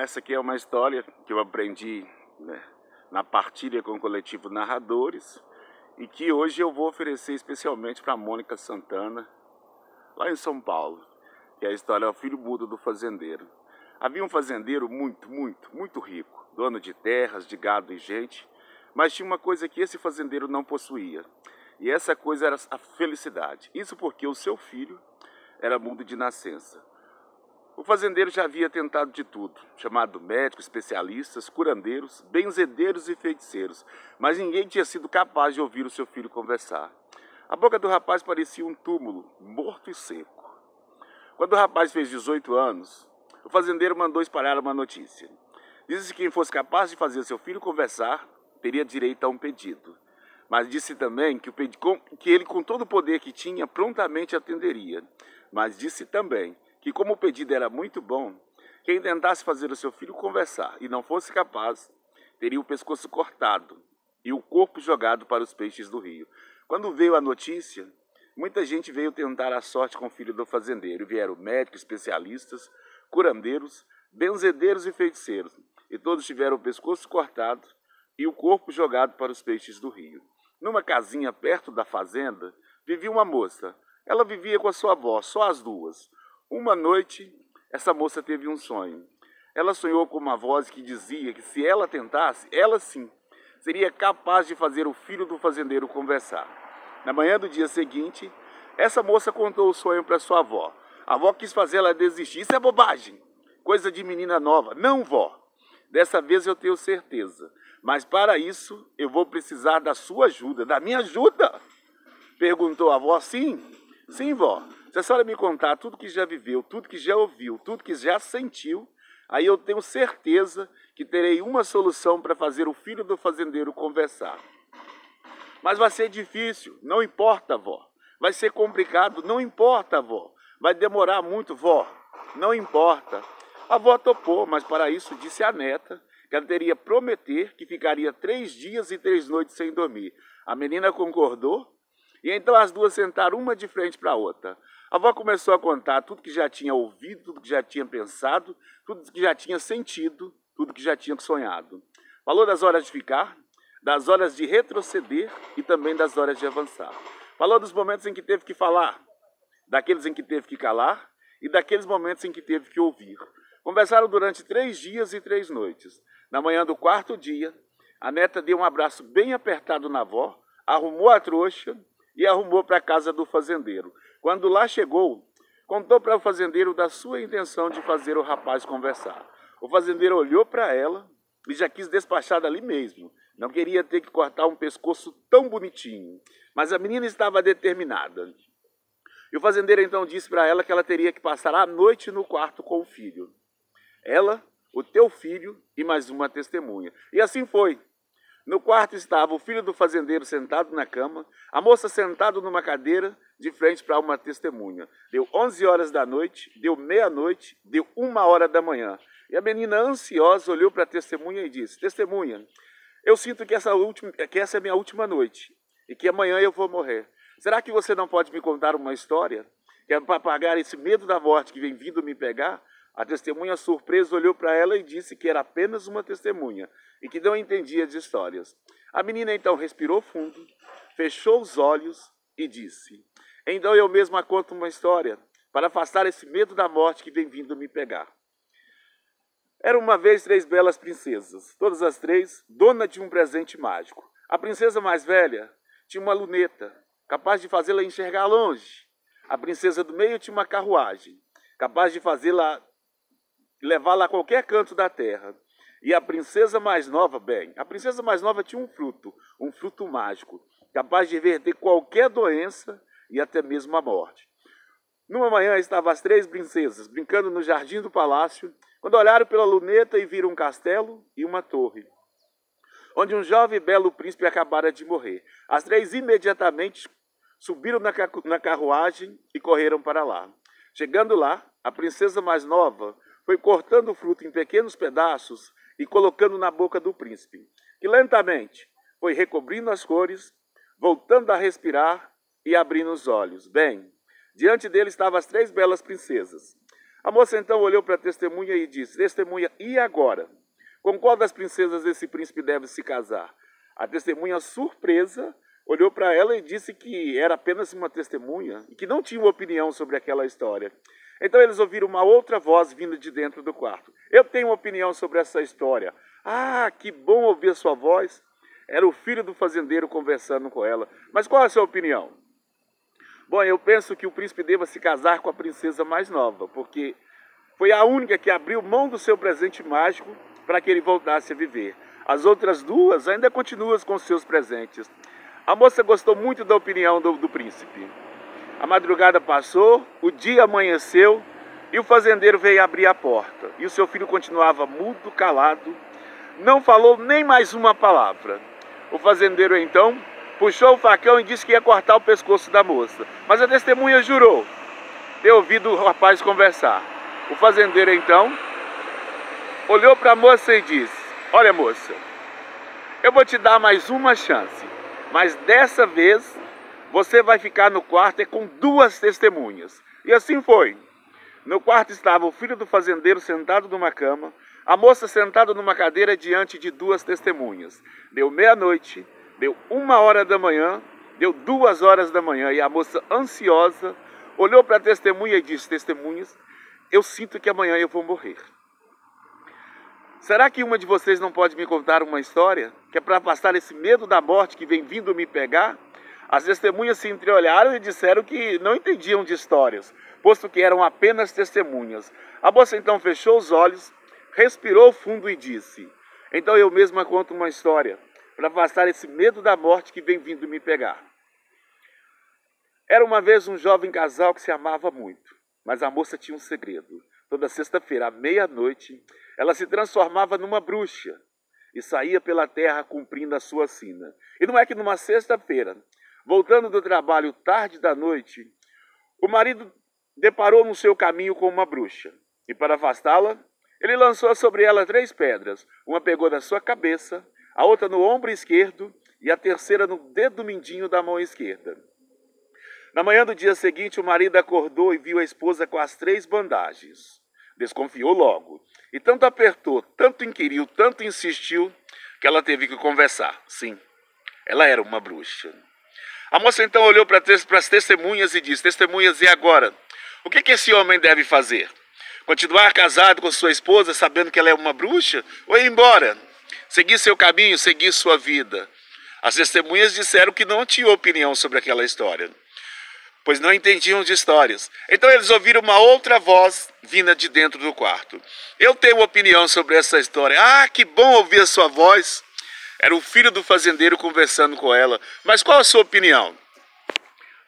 essa aqui é uma história que eu aprendi, né, na partilha com o coletivo Narradores e que hoje eu vou oferecer especialmente para Mônica Santana, lá em São Paulo, que é a história O Filho Mudo do Fazendeiro. Havia um fazendeiro muito rico, dono de terras, de gado e gente, mas tinha uma coisa que esse fazendeiro não possuía, e essa coisa era a felicidade. Isso porque o seu filho era mudo de nascença. O fazendeiro já havia tentado de tudo, chamado médicos, especialistas, curandeiros, benzedeiros e feiticeiros, mas ninguém tinha sido capaz de ouvir o seu filho conversar. A boca do rapaz parecia um túmulo, morto e seco. Quando o rapaz fez 18 anos, o fazendeiro mandou espalhar uma notícia. Disse que quem fosse capaz de fazer seu filho conversar teria direito a um pedido. Mas disse também que ele, com todo o poder que tinha, prontamente atenderia. Mas disse também que, como o pedido era muito bom, quem tentasse fazer o seu filho conversar e não fosse capaz, teria o pescoço cortado e o corpo jogado para os peixes do rio. Quando veio a notícia, muita gente veio tentar a sorte com o filho do fazendeiro. Vieram médicos, especialistas, curandeiros, benzedeiros e feiticeiros, e todos tiveram o pescoço cortado e o corpo jogado para os peixes do rio. Numa casinha perto da fazenda, vivia uma moça. Ela vivia com a sua avó, só as duas. Uma noite, essa moça teve um sonho. Ela sonhou com uma voz que dizia que se ela tentasse, ela sim, seria capaz de fazer o filho do fazendeiro conversar. Na manhã do dia seguinte, essa moça contou o sonho para sua avó. A avó quis fazer ela desistir. Isso é bobagem, coisa de menina nova. Não, vó, dessa vez eu tenho certeza. Mas para isso, eu vou precisar da sua ajuda. Da minha ajuda? Perguntou a avó. Sim, vó. Se a senhora me contar tudo que já viveu, tudo que já ouviu, tudo que já sentiu, aí eu tenho certeza que terei uma solução para fazer o filho do fazendeiro conversar. Mas vai ser difícil, não importa, vó. Vai ser complicado, não importa, vó. Vai demorar muito, vó, não importa. A avó topou, mas para isso disse à neta que ela teria prometer que ficaria 3 dias e 3 noites sem dormir. A menina concordou e então as duas sentaram uma de frente para a outra. A avó começou a contar tudo que já tinha ouvido, tudo que já tinha pensado, tudo que já tinha sentido, tudo que já tinha sonhado. Falou das horas de ficar, das horas de retroceder e também das horas de avançar. Falou dos momentos em que teve que falar, daqueles em que teve que calar e daqueles momentos em que teve que ouvir. Conversaram durante 3 dias e 3 noites. Na manhã do 4º dia, a neta deu um abraço bem apertado na avó, arrumou a trouxa e arrumou para a casa do fazendeiro. Quando lá chegou, contou para o fazendeiro da sua intenção de fazer o rapaz conversar. O fazendeiro olhou para ela e já quis despachar dali mesmo. Não queria ter que cortar um pescoço tão bonitinho. Mas a menina estava determinada. E o fazendeiro então disse para ela que ela teria que passar a noite no quarto com o filho. Ela, o teu filho e mais uma testemunha. E assim foi. No quarto estava o filho do fazendeiro sentado na cama, a moça sentada numa cadeira de frente para uma testemunha. Deu 11 horas da noite, deu meia-noite, deu 1 hora da manhã. E a menina ansiosa olhou para a testemunha e disse: testemunha, eu sinto que essa é a minha última noite e que amanhã eu vou morrer. Será que você não pode me contar uma história? Que é para apagar esse medo da morte que vem vindo me pegar? A testemunha, surpresa, olhou para ela e disse que era apenas uma testemunha e que não entendia de histórias. A menina então respirou fundo, fechou os olhos e disse: então eu mesma conto uma história para afastar esse medo da morte que vem vindo me pegar. Era uma vez 3 belas princesas, todas as 3 dona de um presente mágico. A princesa mais velha tinha uma luneta, capaz de fazê-la enxergar longe. A princesa do meio tinha uma carruagem, capaz de levá-la a qualquer canto da terra. E a princesa mais nova, tinha um fruto mágico, capaz de reverter qualquer doença e até mesmo a morte. Numa manhã estavam as 3 princesas brincando no jardim do palácio, quando olharam pela luneta e viram um castelo e uma torre, onde um jovem e belo príncipe acabara de morrer. As 3 imediatamente subiram na carruagem e correram para lá. Chegando lá, a princesa mais nova foi cortando o fruto em pequenos pedaços e colocando na boca do príncipe, que lentamente foi recobrindo as cores, voltando a respirar e abrindo os olhos. Bem, diante dele estavam as 3 belas princesas. A moça então olhou para a testemunha e disse: testemunha, e agora? Com qual das princesas esse príncipe deve se casar? A testemunha, surpresa, olhou para ela e disse que era apenas uma testemunha e que não tinha uma opinião sobre aquela história. Então eles ouviram uma outra voz vinda de dentro do quarto. Eu tenho uma opinião sobre essa história. Ah, que bom ouvir a sua voz. Era o filho do fazendeiro conversando com ela. Mas qual é a sua opinião? Bom, eu penso que o príncipe deva se casar com a princesa mais nova, porque foi a única que abriu mão do seu presente mágico para que ele voltasse a viver. As outras duas ainda continuam com seus presentes. A moça gostou muito da opinião do príncipe. A madrugada passou, o dia amanheceu e o fazendeiro veio abrir a porta. E o seu filho continuava mudo, calado, não falou nem mais uma palavra. O fazendeiro então puxou o facão e disse que ia cortar o pescoço da moça. Mas a testemunha jurou ter ouvido o rapaz conversar. O fazendeiro então olhou para a moça e disse: olha, moça, eu vou te dar mais uma chance, mas dessa vez você vai ficar no quarto com duas testemunhas. E assim foi. No quarto estava o filho do fazendeiro sentado numa cama, a moça sentada numa cadeira diante de duas testemunhas. Deu meia-noite, deu 1h da manhã, deu 2h da manhã e a moça, ansiosa, olhou para a testemunha e disse: testemunhas, eu sinto que amanhã eu vou morrer. Será que uma de vocês não pode me contar uma história que é para afastar esse medo da morte que vem vindo me pegar? As testemunhas se entreolharam e disseram que não entendiam de histórias, posto que eram apenas testemunhas. A moça então fechou os olhos, respirou fundo e disse: então eu mesma conto uma história para afastar esse medo da morte que vem vindo me pegar. Era uma vez um jovem casal que se amava muito, mas a moça tinha um segredo. Toda sexta-feira, à meia-noite, ela se transformava numa bruxa e saía pela terra cumprindo a sua sina. E não é que numa sexta-feira, voltando do trabalho tarde da noite, o marido deparou no seu caminho com uma bruxa. E para afastá-la, ele lançou sobre ela 3 pedras. Uma pegou na sua cabeça, a outra no ombro esquerdo e a terceira no dedo mindinho da mão esquerda. Na manhã do dia seguinte, o marido acordou e viu a esposa com as 3 bandagens. Desconfiou logo. E tanto apertou, tanto inquiriu, tanto insistiu, que ela teve que conversar. Sim, ela era uma bruxa. A moça então olhou para as testemunhas e disse: testemunhas, e agora? O que esse homem deve fazer? Continuar casado com sua esposa sabendo que ela é uma bruxa? Ou ir embora? Seguir seu caminho, seguir sua vida? As testemunhas disseram que não tinham opinião sobre aquela história, pois não entendiam de histórias. Então eles ouviram uma outra voz vinda de dentro do quarto. Eu tenho uma opinião sobre essa história. Ah, que bom ouvir a sua voz. Era o filho do fazendeiro conversando com ela. Mas qual a sua opinião?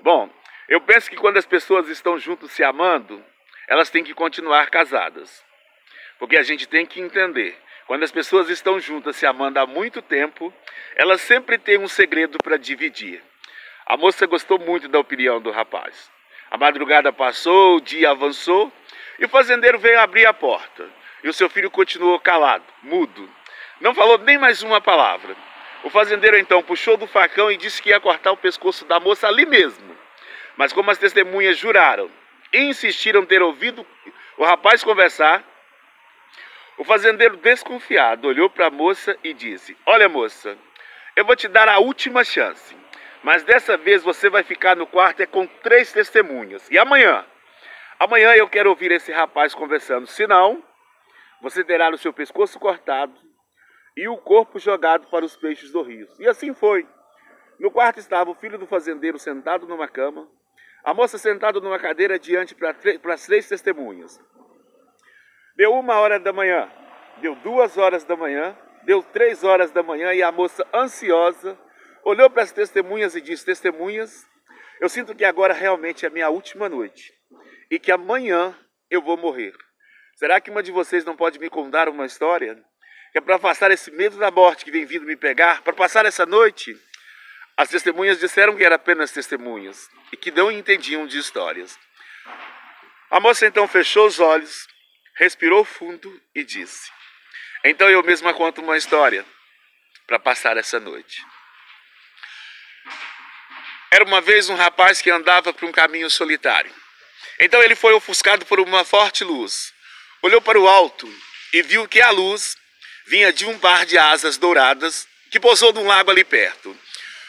Bom, eu penso que quando as pessoas estão juntas se amando, elas têm que continuar casadas. Porque a gente tem que entender, quando as pessoas estão juntas se amando há muito tempo, elas sempre têm um segredo para dividir. A moça gostou muito da opinião do rapaz. A madrugada passou, o dia avançou e o fazendeiro veio abrir a porta. E o seu filho continuou calado, mudo. Não falou nem mais uma palavra. O fazendeiro então puxou do facão e disse que ia cortar o pescoço da moça ali mesmo. Mas como as testemunhas juraram e insistiram ter ouvido o rapaz conversar, o fazendeiro, desconfiado, olhou para a moça e disse: olha, moça, eu vou te dar a última chance. Mas dessa vez você vai ficar no quarto com 3 testemunhas. E amanhã? Amanhã eu quero ouvir esse rapaz conversando. Senão, você terá o seu pescoço cortado e o corpo jogado para os peixes do rio. E assim foi. No quarto estava o filho do fazendeiro sentado numa cama, a moça sentada numa cadeira diante para as 3 testemunhas. Deu 1h da manhã, deu 2h da manhã, deu 3h da manhã e a moça, ansiosa, olhou para as testemunhas e disse: testemunhas, eu sinto que agora realmente é a minha última noite e que amanhã eu vou morrer. Será que uma de vocês não pode me contar uma história? Que é para afastar esse medo da morte que vem vindo me pegar, para passar essa noite? As testemunhas disseram que eram apenas testemunhas e que não entendiam de histórias. A moça então fechou os olhos, respirou fundo e disse: então eu mesma conto uma história para passar essa noite. Era uma vez um rapaz que andava por um caminho solitário. Então ele foi ofuscado por uma forte luz. Olhou para o alto e viu que a luz vinha de um par de asas douradas que pousou num lago ali perto.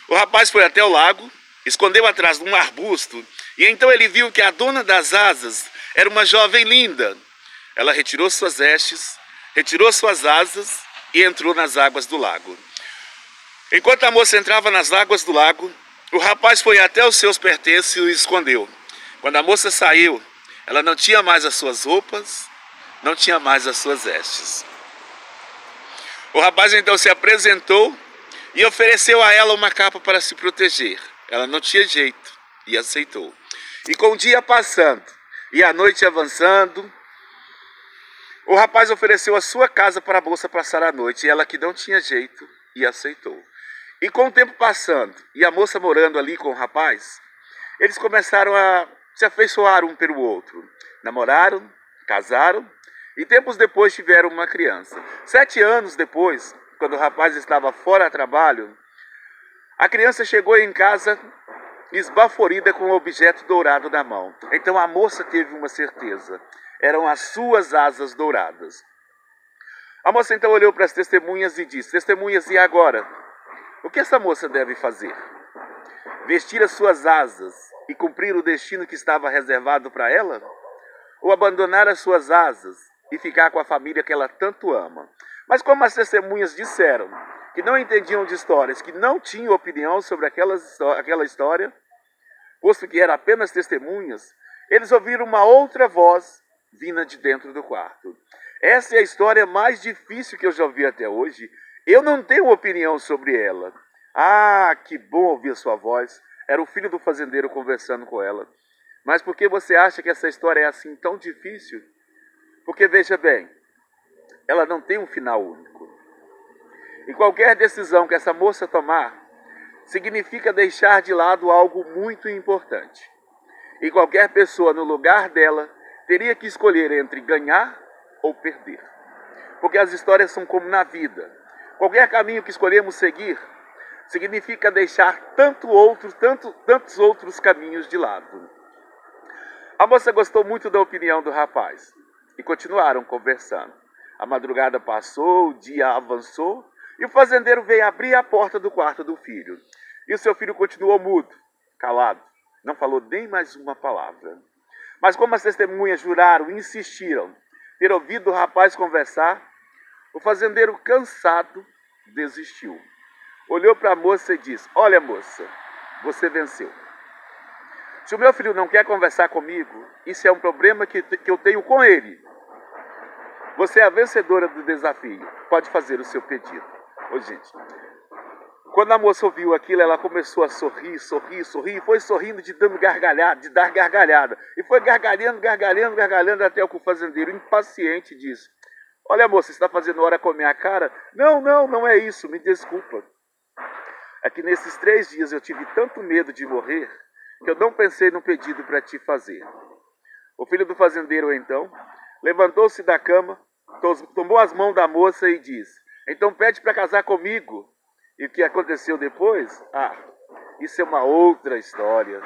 O rapaz foi até o lago, escondeu atrás de um arbusto, e então ele viu que a dona das asas era uma jovem linda. Ela retirou suas vestes, retirou suas asas e entrou nas águas do lago. Enquanto a moça entrava nas águas do lago, o rapaz foi até os seus pertences e o escondeu. Quando a moça saiu, ela não tinha mais as suas roupas, não tinha mais as suas vestes. O rapaz então se apresentou e ofereceu a ela uma capa para se proteger. Ela não tinha jeito e aceitou. E com o dia passando e a noite avançando, o rapaz ofereceu a sua casa para a moça passar a noite, e ela que não tinha jeito e aceitou. E com o tempo passando e a moça morando ali com o rapaz, eles começaram a se afeiçoar um pelo outro. Namoraram, casaram e tempos depois tiveram uma criança. 7 anos depois, quando o rapaz estava fora a trabalho, a criança chegou em casa esbaforida com um objeto dourado na mão. Então a moça teve uma certeza. Eram as suas asas douradas. A moça então olhou para as testemunhas e disse: testemunhas, e agora? O que essa moça deve fazer? Vestir as suas asas e cumprir o destino que estava reservado para ela? Ou abandonar as suas asas e ficar com a família que ela tanto ama? Mas como as testemunhas disseram que não entendiam de histórias, que não tinham opinião sobre aquela história, posto que eram apenas testemunhas, eles ouviram uma outra voz vinda de dentro do quarto. Essa é a história mais difícil que eu já ouvi até hoje. Eu não tenho opinião sobre ela. Ah, que bom ouvir a sua voz. Era o filho do fazendeiro conversando com ela. Mas por que você acha que essa história é assim tão difícil? Porque veja bem, ela não tem um final único. E qualquer decisão que essa moça tomar significa deixar de lado algo muito importante. E qualquer pessoa no lugar dela teria que escolher entre ganhar ou perder. Porque as histórias são como na vida. Qualquer caminho que escolhemos seguir significa deixar tantos outros caminhos de lado. A moça gostou muito da opinião do rapaz e continuaram conversando. A madrugada passou, o dia avançou e o fazendeiro veio abrir a porta do quarto do filho. E o seu filho continuou mudo, calado, não falou nem mais uma palavra. Mas como as testemunhas juraram e insistiram ter ouvido o rapaz conversar, o fazendeiro, cansado, desistiu. Olhou para a moça e disse: olha, moça, você venceu. Se o meu filho não quer conversar comigo, isso é um problema que eu tenho com ele. Você é a vencedora do desafio. Pode fazer o seu pedido. Ô, gente, quando a moça ouviu aquilo, ela começou a sorrir, e foi sorrindo de dar gargalhada. E foi gargalhando, até que o fazendeiro, impaciente, disse: olha, moça, você está fazendo hora com a minha cara? Não é isso, me desculpa. É que nesses 3 dias eu tive tanto medo de morrer, que eu não pensei no pedido para te fazer. O filho do fazendeiro, então, levantou-se da cama, tomou as mãos da moça e disse: então pede para casar comigo. E o que aconteceu depois? Ah, isso é uma outra história.